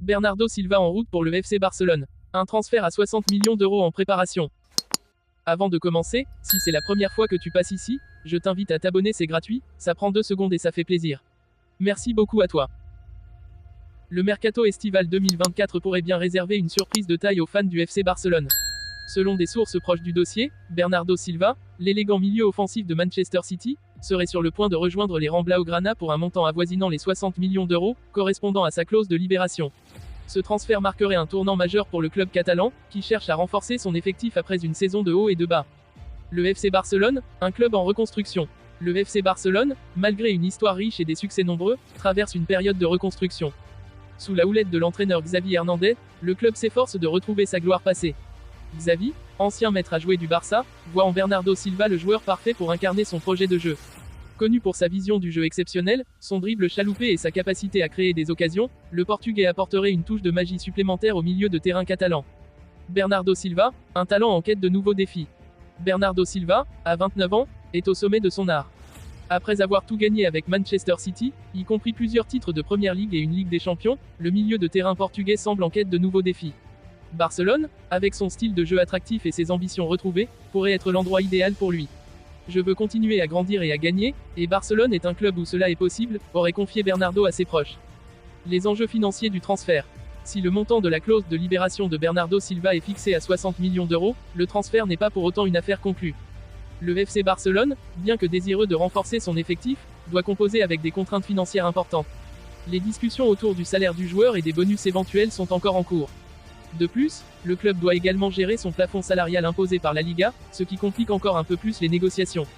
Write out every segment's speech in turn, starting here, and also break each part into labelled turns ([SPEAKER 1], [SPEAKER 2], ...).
[SPEAKER 1] Bernardo Silva en route pour le FC Barcelone. Un transfert à 60 millions d'euros en préparation. Avant de commencer, si c'est la première fois que tu passes ici, je t'invite à t'abonner, c'est gratuit, ça prend 2 secondes et ça fait plaisir. Merci beaucoup à toi. Le mercato estival 2024 pourrait bien réserver une surprise de taille aux fans du FC Barcelone. Selon des sources proches du dossier, Bernardo Silva, l'élégant milieu offensif de Manchester City, serait sur le point de rejoindre les rangs blaugrana pour un montant avoisinant les 60 millions d'euros, correspondant à sa clause de libération. Ce transfert marquerait un tournant majeur pour le club catalan, qui cherche à renforcer son effectif après une saison de haut et de bas. Le FC Barcelone, un club en reconstruction. Le FC Barcelone, malgré une histoire riche et des succès nombreux, traverse une période de reconstruction. Sous la houlette de l'entraîneur Xavi Hernandez, le club s'efforce de retrouver sa gloire passée. Xavi, ancien maître à jouer du Barça, voit en Bernardo Silva le joueur parfait pour incarner son projet de jeu. Connu pour sa vision du jeu exceptionnelle, son dribble chaloupé et sa capacité à créer des occasions, le Portugais apporterait une touche de magie supplémentaire au milieu de terrain catalan. Bernardo Silva, un talent en quête de nouveaux défis. Bernardo Silva, à 29 ans, est au sommet de son art. Après avoir tout gagné avec Manchester City, y compris plusieurs titres de Première Ligue et une Ligue des Champions, le milieu de terrain portugais semble en quête de nouveaux défis. Barcelone, avec son style de jeu attractif et ses ambitions retrouvées, pourrait être l'endroit idéal pour lui. Je veux continuer à grandir et à gagner, et Barcelone est un club où cela est possible, aurait confié Bernardo à ses proches. Les enjeux financiers du transfert. Si le montant de la clause de libération de Bernardo Silva est fixé à 60 millions d'euros, le transfert n'est pas pour autant une affaire conclue. Le FC Barcelone, bien que désireux de renforcer son effectif, doit composer avec des contraintes financières importantes. Les discussions autour du salaire du joueur et des bonus éventuels sont encore en cours. De plus, le club doit également gérer son plafond salarial imposé par la Liga, ce qui complique encore un peu plus les négociations.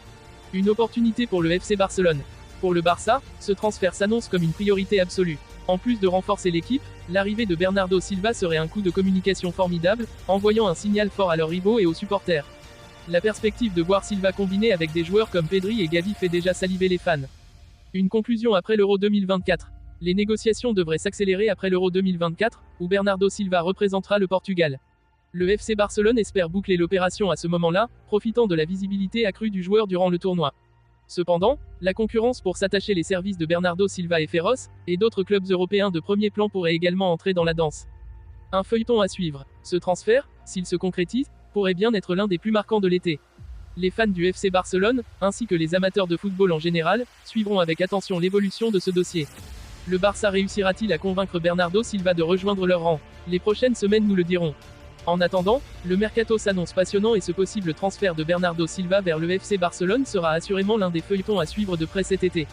[SPEAKER 1] Une opportunité pour le FC Barcelone. Pour le Barça, ce transfert s'annonce comme une priorité absolue. En plus de renforcer l'équipe, l'arrivée de Bernardo Silva serait un coup de communication formidable, envoyant un signal fort à leurs rivaux et aux supporters. La perspective de voir Silva combiné avec des joueurs comme Pedri et Gavi fait déjà saliver les fans. Une conclusion après l'Euro 2024. Les négociations devraient s'accélérer après l'Euro 2024, où Bernardo Silva représentera le Portugal. Le FC Barcelone espère boucler l'opération à ce moment-là, profitant de la visibilité accrue du joueur durant le tournoi. Cependant, la concurrence pour s'attacher les services de Bernardo Silva est féroce, et d'autres clubs européens de premier plan pourraient également entrer dans la danse. Un feuilleton à suivre. Ce transfert, s'il se concrétise, pourrait bien être l'un des plus marquants de l'été. Les fans du FC Barcelone, ainsi que les amateurs de football en général, suivront avec attention l'évolution de ce dossier. Le Barça réussira-t-il à convaincre Bernardo Silva de rejoindre leur rang? Les prochaines semaines nous le diront. En attendant, le mercato s'annonce passionnant et ce possible transfert de Bernardo Silva vers le FC Barcelone sera assurément l'un des feuilletons à suivre de près cet été.